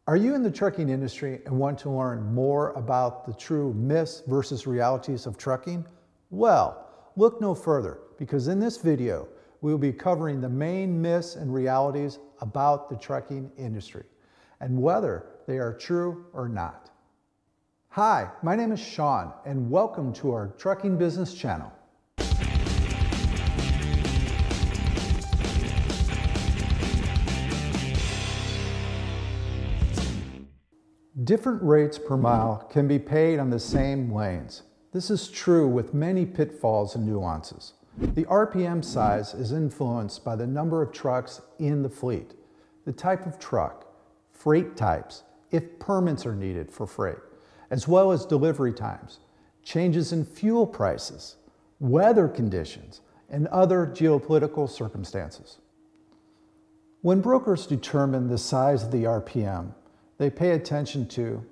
Are you in the trucking industry and want to learn more about the true myths versus realities of trucking? Well, look no further, because in this video, we will be covering the main myths and realities about the trucking industry and whether they are true or not. Hi, my name is Sean, and welcome to our Trucking Business channel. Different rates per mile can be paid on the same lanes. This is true with many pitfalls and nuances. The RPM size is influenced by the number of trucks in the fleet, the type of truck, freight types, if permits are needed for freight, as well as delivery times, changes in fuel prices, weather conditions, and other geopolitical circumstances. When brokers determine the size of the RPM, they pay attention to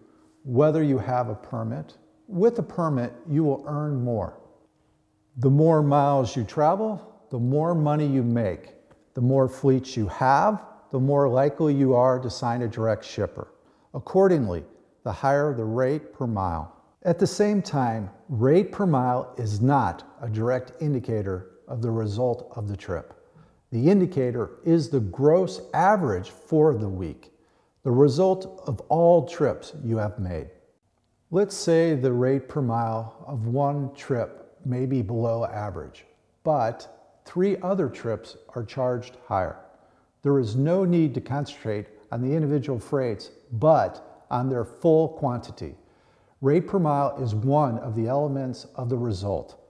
whether you have a permit. With a permit, you will earn more. The more miles you travel, the more money you make. The more fleets you have, the more likely you are to sign a direct shipper. Accordingly, the higher the rate per mile. At the same time, rate per mile is not a direct indicator of the result of the trip. The indicator is the gross average for the week, the result of all trips you have made. Let's say the rate per mile of one trip may be below average, but 3 other trips are charged higher. There is no need to concentrate on the individual freights, but on their full quantity. Rate per mile is one of the elements of the result.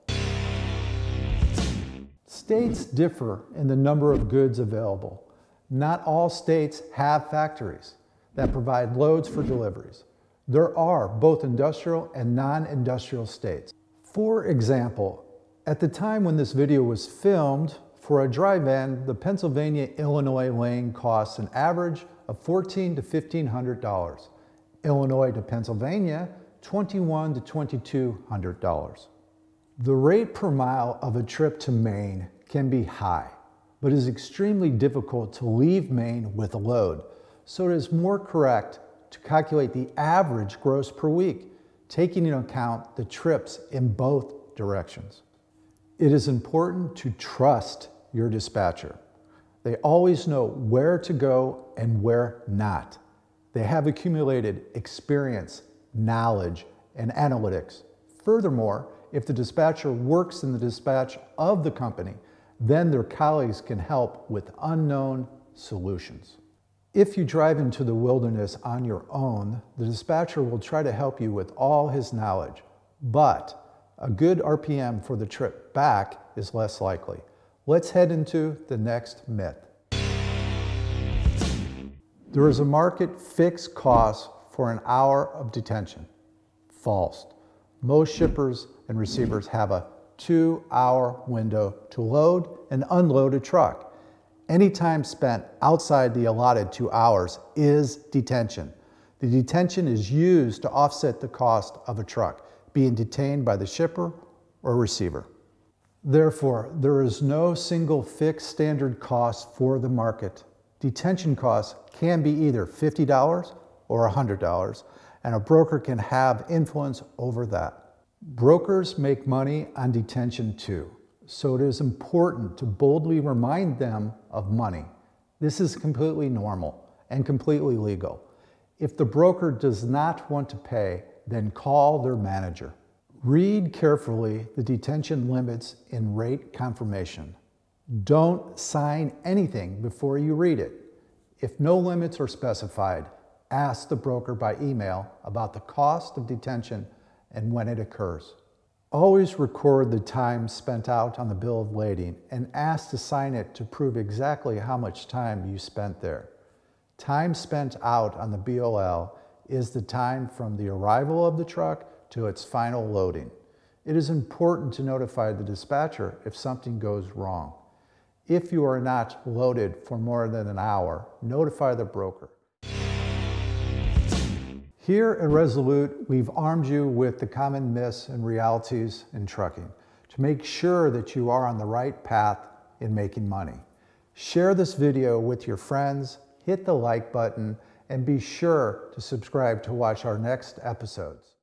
States differ in the number of goods available. Not all states have factories that provide loads for deliveries. There are both industrial and non-industrial states. For example, at the time when this video was filmed, for a dry van, the Pennsylvania-Illinois lane costs an average of $1,400 to $1,500. Illinois to Pennsylvania, $2,100 to $2,200. The rate per mile of a trip to Maine can be high, but is extremely difficult to leave Maine with a load. So it is more correct to calculate the average gross per week, taking into account the trips in both directions. It is important to trust your dispatcher. They always know where to go and where not. They have accumulated experience, knowledge, and analytics. Furthermore, if the dispatcher works in the dispatch of the company, then their colleagues can help with unknown solutions. If you drive into the wilderness on your own, the dispatcher will try to help you with all his knowledge, but a good RPM for the trip back is less likely. Let's head into the next myth. There is a market fixed cost for an hour of detention. False. Most shippers and receivers have a 2-hour window to load and unload a truck. Any time spent outside the allotted 2 hours is detention. The detention is used to offset the cost of a truck being detained by the shipper or receiver. Therefore, there is no single fixed standard cost for the market. Detention costs can be either $50 or $100, and a broker can have influence over that. Brokers make money on detention too, so it is important to boldly remind them of money. This is completely normal and completely legal. If the broker does not want to pay, then call their manager. Read carefully the detention limits in rate confirmation. Don't sign anything before you read it. If no limits are specified, ask the broker by email about the cost of detention and when it occurs. Always record the time spent out on the bill of lading and ask to sign it to prove exactly how much time you spent there. Time spent out on the BOL is the time from the arrival of the truck to its final loading. It is important to notify the dispatcher if something goes wrong. If you are not loaded for more than an hour, notify the broker. Here at Resolute, we've armed you with the common myths and realities in trucking to make sure that you are on the right path in making money. Share this video with your friends, hit the like button, and be sure to subscribe to watch our next episodes.